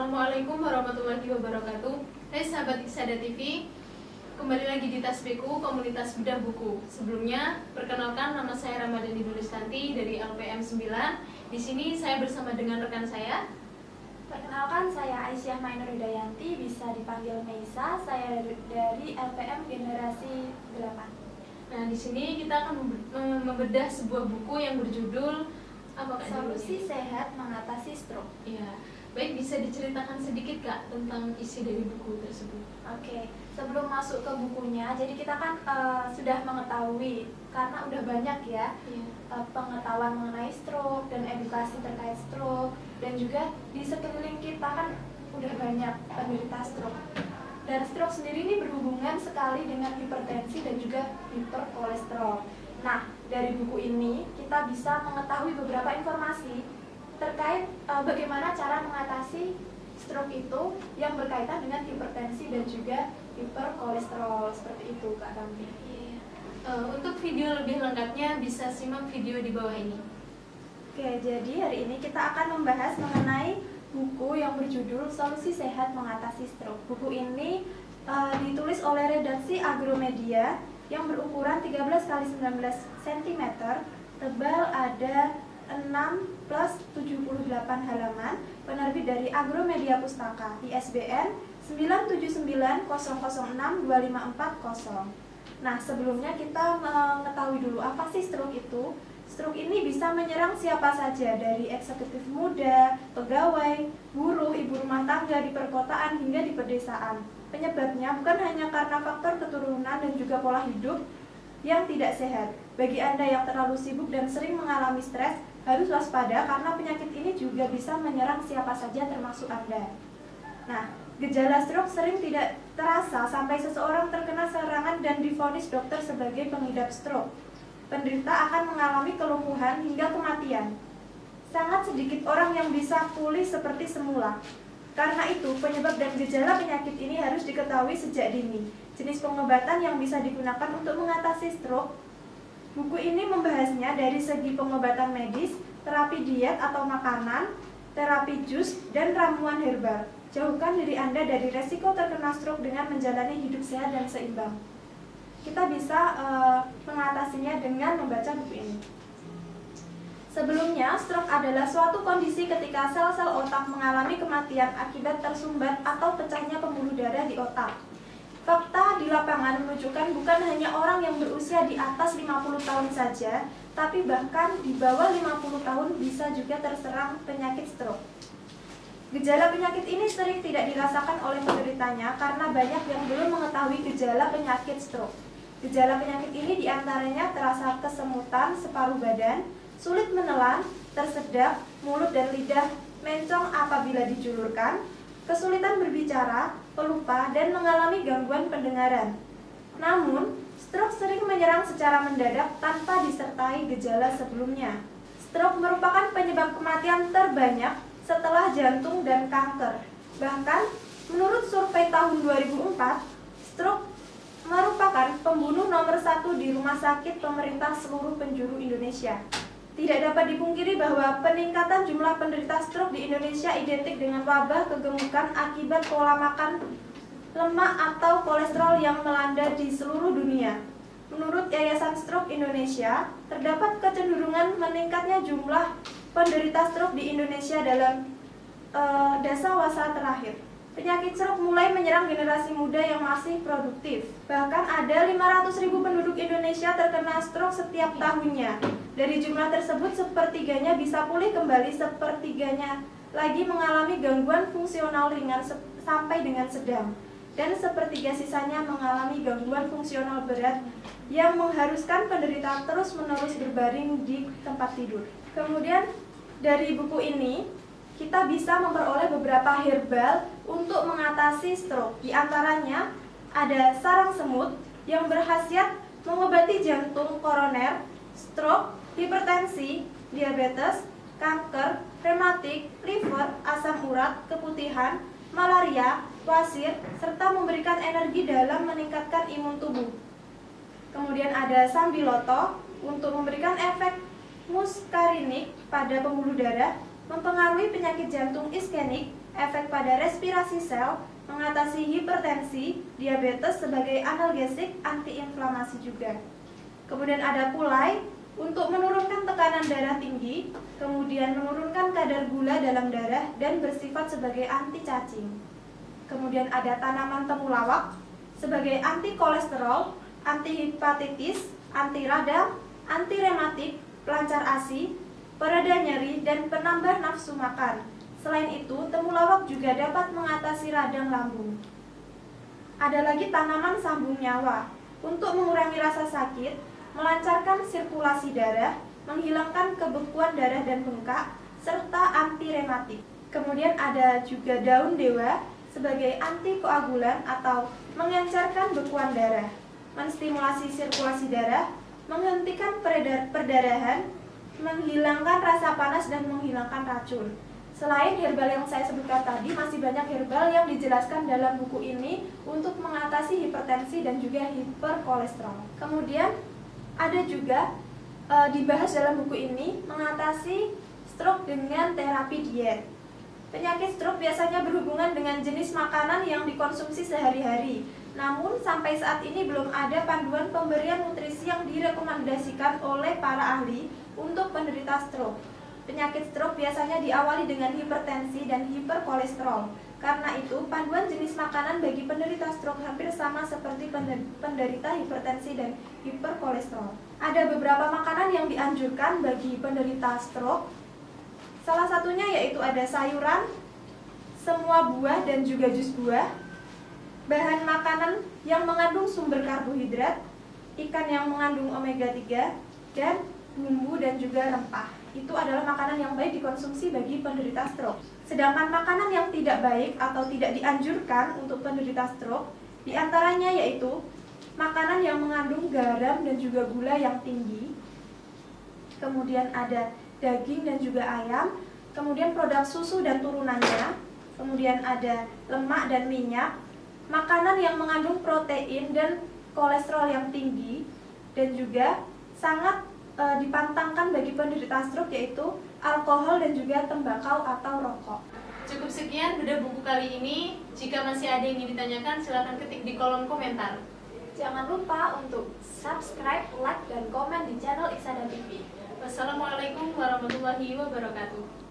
Assalamualaikum warahmatullahi wabarakatuh. Hai sahabat Iksada TV, kembali lagi di Tasbiku, komunitas bedah buku. Sebelumnya, perkenalkan nama saya Ramadhani Dulistanti dari LPM 9. Di sini saya bersama dengan rekan saya. Perkenalkan, saya Aisyah Mainur Hidayanti, bisa dipanggil Meisa. Saya dari LPM Generasi 8. Nah, di sini kita akan membedah sebuah buku yang berjudul Solusi Sehat Mengatasi Stroke. Ya, baik, bisa diceritakan sedikit Kak tentang isi dari buku tersebut? Oke, sebelum masuk ke bukunya, jadi kita kan sudah mengetahui karena udah banyak ya pengetahuan mengenai stroke dan edukasi terkait stroke, dan juga di sekeliling kita kan udah banyak penderita stroke. Dan stroke sendiri ini berhubungan sekali dengan hipertensi dan juga hiperkolesterol. Nah, dari buku ini kita bisa mengetahui beberapa informasi terkait bagaimana cara mengatasi stroke itu yang berkaitan dengan hipertensi dan juga hiperkolesterol, seperti itu Kak Kambi. Untuk video lebih lengkapnya bisa simak video di bawah ini. Oke, jadi hari ini kita akan membahas mengenai buku yang berjudul Solusi Sehat Mengatasi Stroke. Buku ini ditulis oleh redaksi Agromedia yang berukuran 13 x 19 cm, tebal ada 6 plus 78 halaman, penerbit dari Agromedia Pustaka, ISBN 979006254. Nah, sebelumnya kita mengetahui dulu apa sih stroke itu. Stroke ini bisa menyerang siapa saja, dari eksekutif muda, pegawai, buruh, ibu rumah tangga di perkotaan hingga di pedesaan. Penyebabnya bukan hanya karena faktor keturunan dan juga pola hidup yang tidak sehat. Bagi Anda yang terlalu sibuk dan sering mengalami stres, harus waspada karena penyakit ini juga bisa menyerang siapa saja termasuk Anda. Nah, gejala stroke sering tidak terasa sampai seseorang terkena serangan dan divonis dokter sebagai pengidap stroke. Penderita akan mengalami kelumpuhan hingga kematian. Sangat sedikit orang yang bisa pulih seperti semula. Karena itu, penyebab dan gejala penyakit ini harus diketahui sejak dini. Jenis pengobatan yang bisa digunakan untuk mengatasi stroke. Buku ini membahasnya dari segi pengobatan medis, terapi diet atau makanan, terapi jus, dan ramuan herbal. Jauhkan diri Anda dari resiko terkena stroke dengan menjalani hidup sehat dan seimbang. Kita bisa mengatasinya dengan membaca buku ini. Sebelumnya, stroke adalah suatu kondisi ketika sel-sel otak mengalami kematian akibat tersumbat atau pecahnya pembuluh darah di otak. Fakta di lapangan menunjukkan bukan hanya orang yang berusia di atas 50 tahun saja, tapi bahkan di bawah 50 tahun bisa juga terserang penyakit stroke. Gejala penyakit ini sering tidak dirasakan oleh penderitanya karena banyak yang belum mengetahui gejala penyakit stroke. Gejala penyakit ini diantaranya terasa kesemutan separuh badan, sulit menelan, tersedak, mulut dan lidah mencong apabila dijulurkan, kesulitan berbicara, pelupa, dan mengalami gangguan pendengaran. Namun, stroke sering menyerang secara mendadak tanpa disertai gejala sebelumnya. Stroke merupakan penyebab kematian terbanyak setelah jantung dan kanker. Bahkan, menurut survei tahun 2004, stroke merupakan pembunuh nomor 1 di rumah sakit pemerintah seluruh penjuru Indonesia. Tidak dapat dipungkiri bahwa peningkatan jumlah penderita stroke di Indonesia identik dengan wabah kegemukan akibat pola makan lemak atau kolesterol yang melanda di seluruh dunia. Menurut Yayasan Stroke Indonesia, terdapat kecenderungan meningkatnya jumlah penderita stroke di Indonesia dalam dasawarsa terakhir. Penyakit stroke mulai menyerang generasi muda yang masih produktif. Bahkan ada 500.000 penduduk Indonesia terkena stroke setiap tahunnya. Dari jumlah tersebut, sepertiganya bisa pulih kembali, sepertiganya lagi mengalami gangguan fungsional ringan sampai dengan sedang, dan sepertiga sisanya mengalami gangguan fungsional berat yang mengharuskan penderita terus-menerus berbaring di tempat tidur. Kemudian, dari buku ini, kita bisa memperoleh beberapa herbal untuk mengatasi stroke. Di antaranya ada sarang semut yang berkhasiat mengobati jantung koroner, stroke, hipertensi, diabetes, kanker, rematik, liver, asam urat, keputihan, malaria, wasir, serta memberikan energi dalam meningkatkan imun tubuh. Kemudian ada sambiloto untuk memberikan efek muskarinik pada pembuluh darah, mempengaruhi penyakit jantung iskemik, efek pada respirasi sel, mengatasi hipertensi, diabetes sebagai analgesik, antiinflamasi juga. Kemudian ada pulai untuk menurunkan tekanan darah tinggi, kemudian menurunkan kadar gula dalam darah dan bersifat sebagai anti cacing. Kemudian ada tanaman temulawak sebagai anti kolesterol, anti hepatitis, anti radang, anti rematik, pelancar ASI, pereda nyeri, dan penambah nafsu makan. Selain itu, temulawak juga dapat mengatasi radang lambung. Ada lagi tanaman sambung nyawa untuk mengurangi rasa sakit, melancarkan sirkulasi darah, menghilangkan kebekuan darah dan bengkak, serta anti rematik. Kemudian ada juga daun dewa sebagai antikoagulan atau mengencerkan bekuan darah, menstimulasi sirkulasi darah, menghentikan perdarahan, menghilangkan rasa panas dan menghilangkan racun. Selain herbal yang saya sebutkan tadi, masih banyak herbal yang dijelaskan dalam buku ini untuk mengatasi hipertensi dan juga hiperkolesterol. Kemudian ada juga dibahas dalam buku ini mengatasi stroke dengan terapi diet. Penyakit stroke biasanya berhubungan dengan jenis makanan yang dikonsumsi sehari-hari. Namun sampai saat ini belum ada panduan pemberian nutrisi yang direkomendasikan oleh para ahli untuk penderita stroke. Penyakit stroke biasanya diawali dengan hipertensi dan hiperkolesterol. Karena itu, panduan jenis makanan bagi penderita stroke hampir sama seperti penderita hipertensi dan hiperkolesterol. Ada beberapa makanan yang dianjurkan bagi penderita stroke. Salah satunya yaitu ada sayuran, semua buah dan juga jus buah, bahan makanan yang mengandung sumber karbohidrat, ikan yang mengandung omega 3, dan bumbu dan juga rempah. Itu adalah makanan yang baik dikonsumsi bagi penderita stroke. Sedangkan makanan yang tidak baik atau tidak dianjurkan untuk penderita stroke, diantaranya yaitu makanan yang mengandung garam dan juga gula yang tinggi, kemudian ada daging dan juga ayam, kemudian produk susu dan turunannya, kemudian ada lemak dan minyak, makanan yang mengandung protein dan kolesterol yang tinggi, dan juga sangat dipantangkan bagi penderita stroke yaitu alkohol dan juga tembakau atau rokok. Cukup sekian bedah buku kali ini. Jika masih ada yang ingin ditanyakan, silakan ketik di kolom komentar. Jangan lupa untuk subscribe, like, dan komen di channel Iksada TV. Wassalamualaikum warahmatullahi wabarakatuh.